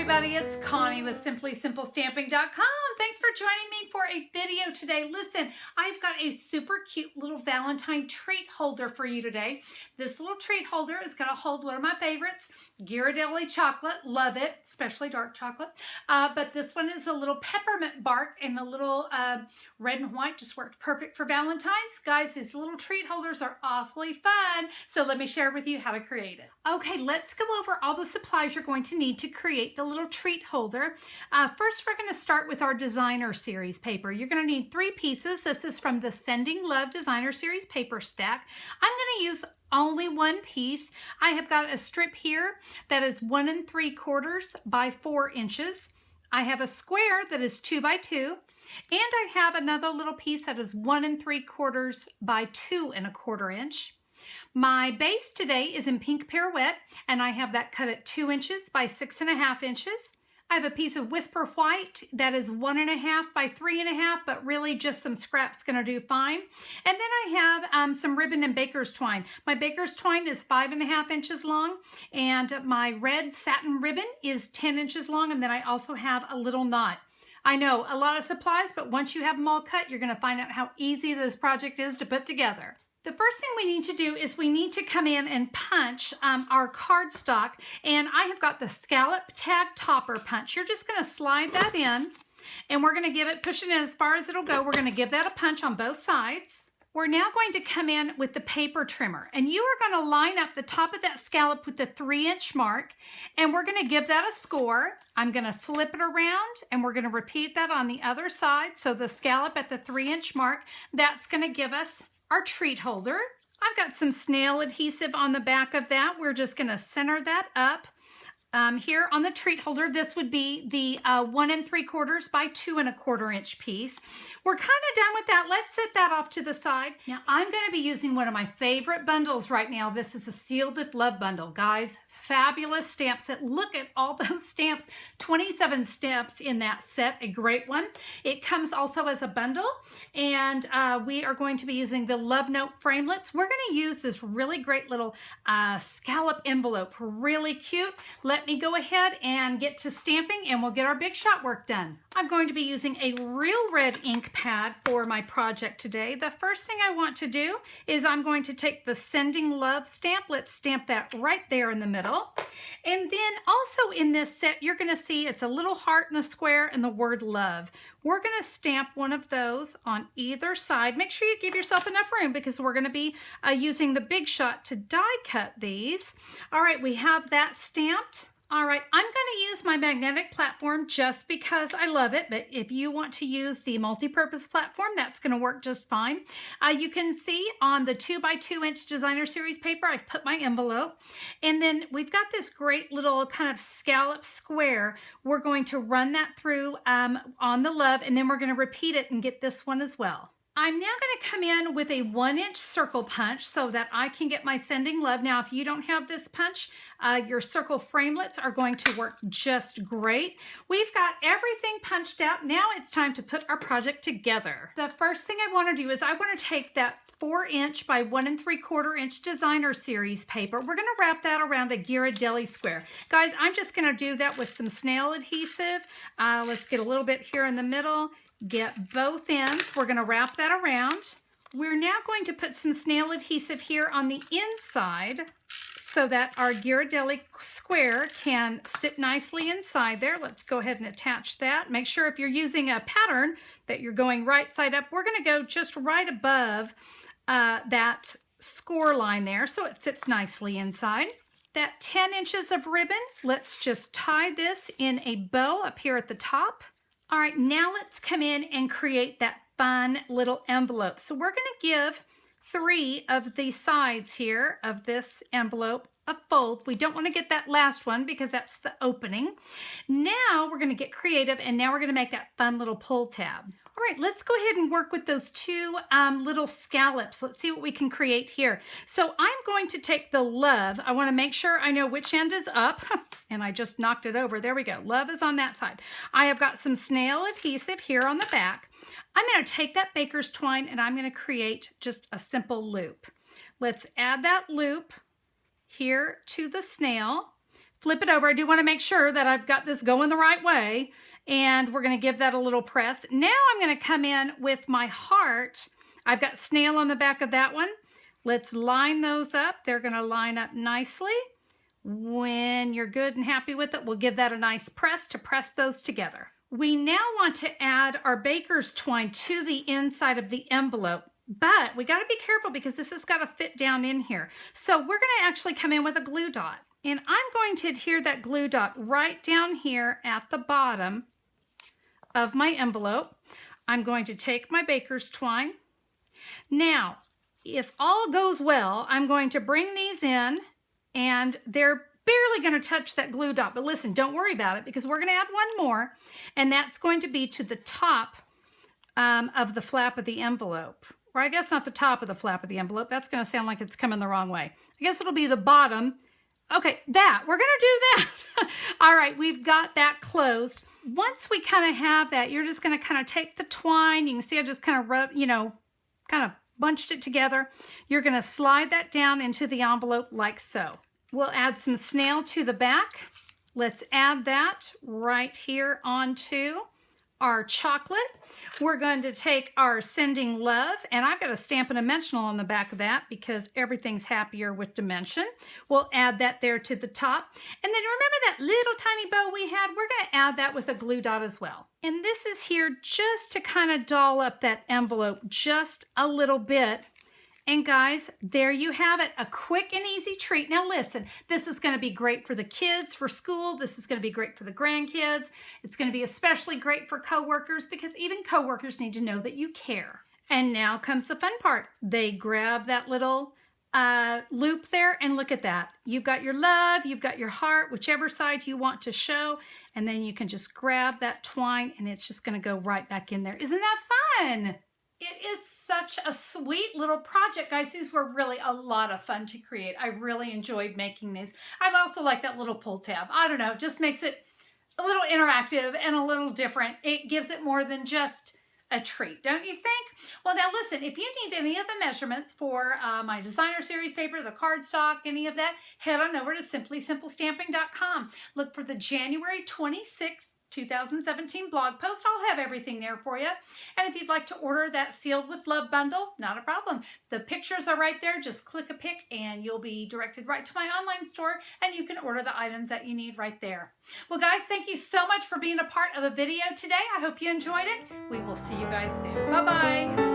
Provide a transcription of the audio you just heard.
everybody, it's Connie with SimplySimpleStamping.com. Thanks for joining me for a video today. Listen, I've got a super cute little Valentine treat holder for you today. This little treat holder is going to hold one of my favorites, Ghirardelli chocolate. Love it, especially dark chocolate. But this one is a little peppermint bark, and the little red and white just worked perfect for Valentine's. Guys, these little treat holders are awfully fun, so let me share with you how to create it. Okay, let's go over all the supplies you're going to need to create the little treat holder. First, we're going to start with our designer series paper. You're going to need 3 pieces. This is from the Sending Love designer series paper stack. I'm going to use only 1 piece. I have got a strip here that is 1 3/4 by 4 inches. I have a square that is 2 by 2. And I have another little piece that is 1 3/4 by 2 1/4 inch. My base today is in pink Pirouette, and I have that cut at 2 inches by 6.5 inches. I have a piece of Whisper White that is 1.5 by 3.5, but really just some scraps gonna do fine. And then I have some ribbon and baker's twine. My baker's twine is 5.5 inches long, and my red satin ribbon is 10 inches long, and then I also have a little knot. I know, a lot of supplies, but once you have them all cut, you're gonna find out how easy this project is to put together. The first thing we need to do is we need to come in and punch our cardstock, and I have got the scallop tag topper punch. You're just going to slide that in, and we're going to give it, push it in as far as it'll go. We're going to give that a punch on both sides. We're now going to come in with the paper trimmer, and you are going to line up the top of that scallop with the 3-inch mark, and we're going to give that a score. I'm going to flip it around, and we're going to repeat that on the other side. So the scallop at the 3-inch mark, that's going to give us our treat holder. I've got some snail adhesive on the back of that. We're just going to center that up here on the treat holder. This would be the 1 3/4 by 2 1/4 inch piece. We're kind of done with that. Let's set that off to the side. Now I'm going to be using one of my favorite bundles right now. This is a Sealed with Love bundle. Guys, fabulous stamp set. Look at all those stamps. 27 stamps in that set. A great one. It comes also as a bundle, and we are going to be using the Love Note framelits. We're going to use this really great little scallop envelope. Really cute. Let me go ahead and get to stamping, and we'll get our big shot work done. I'm going to be using a real red ink pad for my project today. The first thing I want to do is I'm going to take the Sending Love stamp. Let's stamp that right there in the middle. And then also in this set, you're going to see it's a little heart and a square and the word love. We're going to stamp one of those on either side. Make sure you give yourself enough room because we're going to be using the big shot to die cut these. All right, we have that stamped. All right, I'm going to use my magnetic platform just because I love it, but if you want to use the multi-purpose platform, that's going to work just fine. You can see on the 2 by 2 inch designer series paper, I've put my envelope, and then we've got this great little kind of scallop square. We're going to run that through on the love, and then we're going to repeat it and get this one as well. I'm now going to come in with a 1-inch circle punch so that I can get my Sending Love. Now, if you don't have this punch, your circle framelits are going to work just great. We've got everything punched out. Now it's time to put our project together. The first thing I want to do is I want to take that 4-inch by 1 3/4 inch designer series paper. We're going to wrap that around a Ghirardelli square. Guys, I'm just going to do that with some snail adhesive. Let's get a little bit here in the middle. Get both ends. We're going to wrap that around. We're now going to put some snail adhesive here on the inside so that our Ghirardelli square can sit nicely inside there. Let's go ahead and attach that. Make sure if you're using a pattern that you're going right side up. We're going to go just right above that score line there so it sits nicely inside. That 10 inches of ribbon, let's just tie this in a bow up here at the top. All right, now let's come in and create that fun little envelope. So we're going to give 3 of the sides here of this envelope a fold. We don't want to get that last one because that's the opening. Now we're going to get creative, and now we're going to make that fun little pull tab. All right, let's go ahead and work with those 2 little scallops. Let's see what we can create here. So I'm going to take the love. I want to make sure I know which end is up, and I just knocked it over. There we go. Love is on that side. I have got some snail adhesive here on the back. I'm going to take that baker's twine, and I'm going to create just a simple loop. Let's add that loop here to the snail. flip it over. I do want to make sure that I've got this going the right way. And we're going to give that a little press. Now I'm going to come in with my heart. I've got snail on the back of that one. Let's line those up. They're going to line up nicely. When you're good and happy with it, we'll give that a nice press to press those together. We now want to add our baker's twine to the inside of the envelope, but we got to be careful because this has got to fit down in here. So we're going to actually come in with a glue dot, and I'm going to adhere that glue dot right down here at the bottom of my envelope. I'm going to take my baker's twine. Now, if all goes well, I'm going to bring these in, and they're barely going to touch that glue dot. But listen, don't worry about it because we're going to add one more, and that's going to be to the top of the flap of the envelope. Or I guess not the top of the flap of the envelope. That's going to sound like it's coming the wrong way. I guess it'll be the bottom. Okay, we're going to do that. All right, we've got that closed. Once we kind of have that, you're just going to kind of take the twine. You can see I just kind of kind of bunched it together. You're going to slide that down into the envelope like so. We'll add some snail to the back. Let's add that right here onto our chocolate. We're going to take our sending love, and I've got a Stampin' Dimensional on the back of that because everything's happier with dimension. We'll add that there to the top. And then remember that little tiny bow we had? We're going to add that with a glue dot as well. And this is here just to kind of doll up that envelope just a little bit. And guys, there you have it, a quick and easy treat. Now listen, this is going to be great for the kids, for school. This is going to be great for the grandkids. It's going to be especially great for coworkers because even coworkers need to know that you care. And now comes the fun part. They grab that little loop there, and look at that. You've got your love, you've got your heart, whichever side you want to show, and then you can just grab that twine and it's just going to go right back in there. Isn't that fun? It is such a sweet little project, guys. These were really a lot of fun to create. I really enjoyed making these. I also like that little pull tab. I don't know, it just makes it a little interactive and a little different. It gives it more than just a treat, don't you think? Well, now listen, if you need any of the measurements for my designer series paper, the cardstock, any of that, head on over to simplysimplestamping.com. Look for the January 26th 2017 blog post. I'll have everything there for you. And if you'd like to order that Sealed with Love bundle, not a problem. The pictures are right there. Just click a pic and you'll be directed right to my online store and you can order the items that you need right there. Well, guys, thank you so much for being a part of the video today. I hope you enjoyed it. We will see you guys soon. Bye-bye.